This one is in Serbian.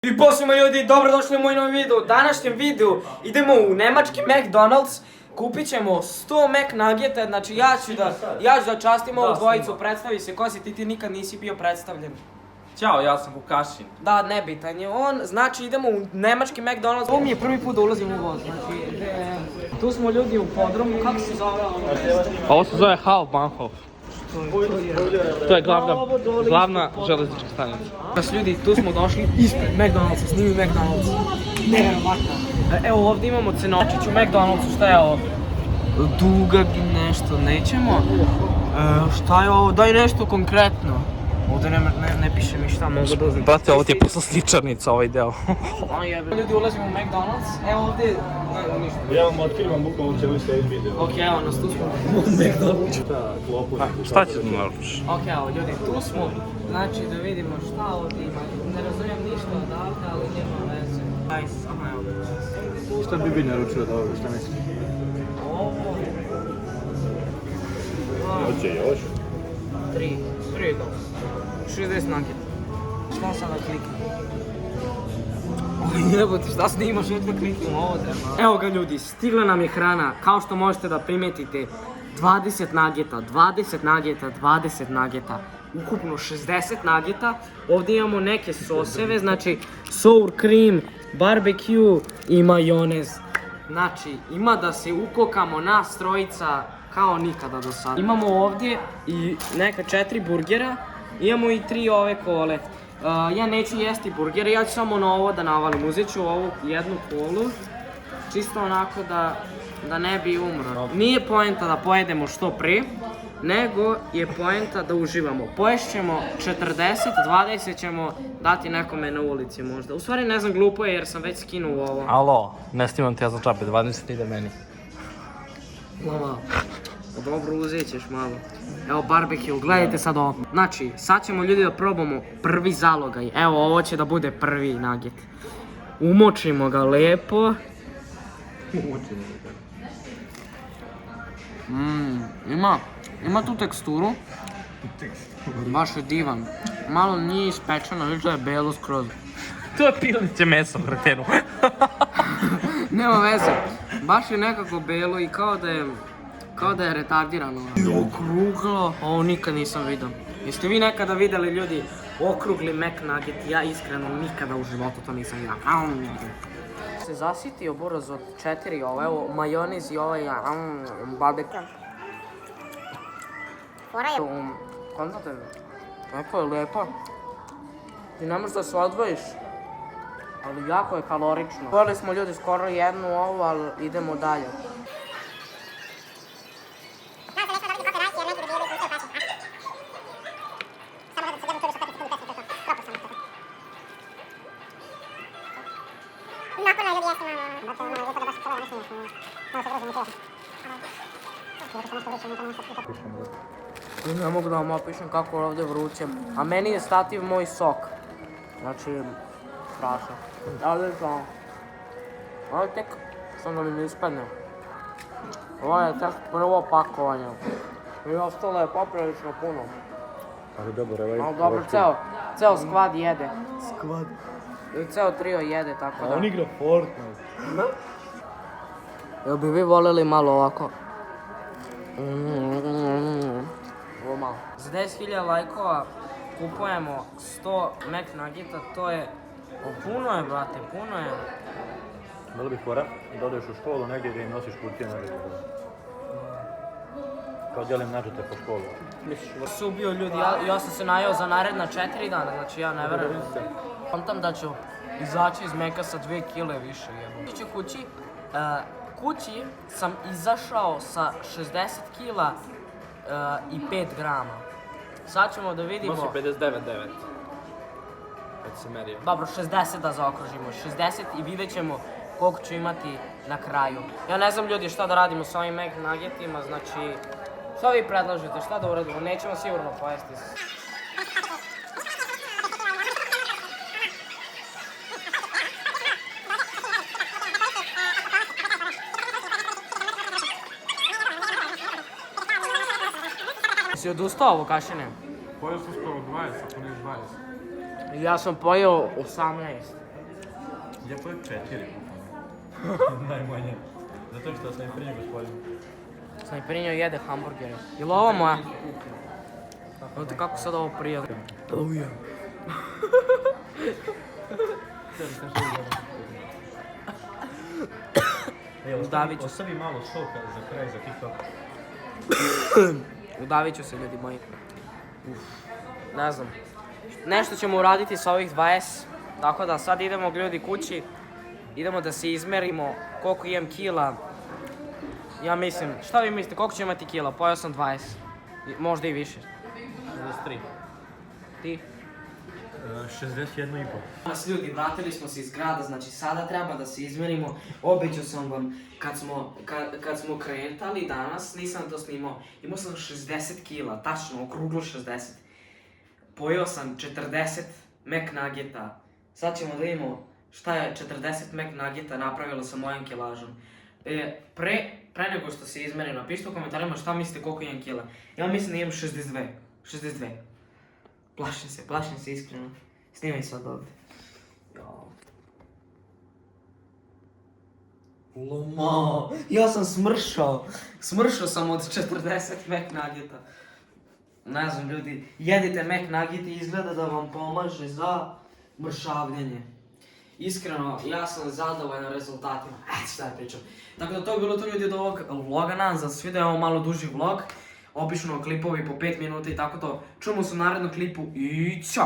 I posljedno ljudi, dobrodošli u moj novi video. U današnjem videu idemo u nemački McDonald's. Kupit ćemo 100 McNuggeta, znači ja ću da častim ovu dvojicu, predstavi se ko si ti nikad nisi bio predstavljen. Ćao, ja sam Vukašin. Da, nebitan je on, znači idemo u nemački McDonald's. Ovo mi je prvi put da ulazim u voz, znači tu smo ljudi u podrumu, kako se zove ovo mjesto? Ovo se zove Hauptbahnhof. To je glavna železnička stanica. Znači ljudi, tu smo došli ispred McDonald'sa, snimi McDonald's. Nevjerovatno. Evo ovdje imamo cenočić u McDonald'su, šta je ovo? Dugag nešto, nećemo. Šta je ovo? Daj nešto konkretno. Ovdje ne piše mi šta mogu da uzim. Brate, ovo ti je posla sličarnica ovaj deo. Ljudi, ulazimo u McDonald's, evo ovdje... ništa. Ja vam otkrivam bukvalno cijeli slijed video. Ok, evo nas, tu smo u McDonald'su. Da, klopu. Šta ćeš da naručiš? Ok, evo ljudi, tu smo, znači da vidimo šta ovdje ima. Ne razumijem ništa odavde, ali nema veze. Aj, samo evo da. Šta bi naručio od ovoga, šta misliš? Ovo... Hoće još? 3 do 60 nuggeta. Šta sada kliknem? Jebote, šta snimaš, odmah kliknem ovdje. Evo ga ljudi, stigla nam je hrana, kao što možete da primetite. 20 nuggeta, 20 nuggeta, 20 nuggeta. Ukupno 60 nuggeta. Ovdje imamo neke soseve, znači sour cream, barbecue i majonez. Znači, ima da se ukokamo nas trojica kao nikada do sada. Imamo ovdje i neka 4 burgera, imamo i 3 ove kole. Ja neću jesti burgere, ja ću samo na ovo da navalim. Uzet ću ovu jednu kolu, čisto onako da ne bi umro. Nije poenta da pojedemo što pre, nego je poenta da uživamo. Poješćemo 40, 20 ćemo dati nekome na ulici možda. U stvari ne znam, glupo je jer sam već skinuo ovo. Alo, ne snimam te ja za čape, 20 ide meni. Malo. Dobro, uzet ćeš malo. Evo barbecue, gledajte sad ovo. Znači, sad ćemo ljudi da probamo prvi zalogaj. Evo, ovo će da bude prvi nugget. Umočimo ga lepo. Ima tu teksturu. Baš je divan. Malo nije ispečeno, vidiš da je belo skroz. To je piliće meso, kretenu. Nema veze. Baš je nekako belo i kao da je retardirano. Okruglo. Ovo nikad nisam vidio. Jeste vi nekada vidjeli ljudi okrugli McNugget? Ja iskreno nikada u životu to nisam vidio. Se zasitio buraz od 4 ovo, evo majonez i ovaj barbecue. Kontate, neko je lepo. Ti ne možeš da se odvojiš, ali jako je kalorično. Pojeli smo ljudi skoro jednu ovu, ali idemo dalje. Ne mogu da vam opišem kako je ovdje vruće, a meni je stativ moj sok. Znači, strašno. Ali to... Ovo je tek što da mi ne ispadne. Ovo je tek prvo pakovanje. I ostalo je poprilično puno. Ali dobro, ovaj... Ali dobro, ceo skvad jede. Skvad? I ceo trio jede, tako da... A on igra Fortnite. Jel bi vi voljeli malo ovako? Ovo malo. Za 10.000 lajkova kupujemo 100 McNuggeta, to je... Puno je, brate, puno je. Bilo bi fora da odeš u školu negdje gdje im nosiš kutije nuggeta. Kao dijelim nađete po školu. Misliš, se ubio ljudi, ja sam se najao za naredna 4 dana, znači ja ne verujem. Kontam da ću izaći iz Meka sa 2 kile više jebo. Ići kući sam izašao sa 60 kila i 5 grama. Sad ćemo da vidimo... Nosi 59,9. Kad se merio. Dobro, 60 da zaokružimo, 60 i vidjet ćemo koliko ću imati na kraju. Ja ne znam ljudi šta da radimo s ovim McNuggetima, znači... Šta vi predlažete, šta da uradimo? Nećemo sigurno pojesti. Si odustao, Vukašine? Pojeo sam skoro 20, ako ne 20. Ja sam pojeo 18. Ja pojem 4, najmanje. Zato što sam i prije gospodin. Snajperinjo jede hamburgere. Je li ovo moja? Znate kako sad ovo prije? Oh yeah. Udavit ću se. Ostavi malo soka za kraj, za TikTok. Udavit ću se, ljudi moji. Ne znam. Nešto ćemo uraditi sa ovih 20. Tako da sad idemo ljudi kući. Idemo da se izmerimo koliko imam kila. Ja mislim, šta vi mislite, koliko ću imati kila? Pojao sam 20. Možda i više. 63. Ti? 61,5. Danas ljudi, vratili smo se iz grada, znači sada treba da se izmerimo. Obećao sam vam, kad smo kretali danas, nisam to snimao, imao sam 60 kila, tačno, okruglo 60. Pojeo sam 40 McNuggeta. Sad ćemo da vidimo šta je 40 McNuggeta napravilo sa mojim kilažom. Pre nego što se izmeri, napišite u komentarima šta mislite koliko imam kila. Ja mislim da imam 62. Plašim se iskreno. Snimaj sad ovdje. Loma, ja sam smršao. Smršao sam od 40 McNuggeta. Ne znam ljudi, jedite McNugget i izgleda da vam pomaže za mršavljenje. Iskreno, ja sam zadovoljan rezultatima. Šta ja pričam. Tako da to je bilo to ljudi od ovog vloga. Nadam se da se svidio, ovo malo duži vlog. Obično klipovi po 5 minuta i tako to. Čujemo se u narednom klipu i ćao!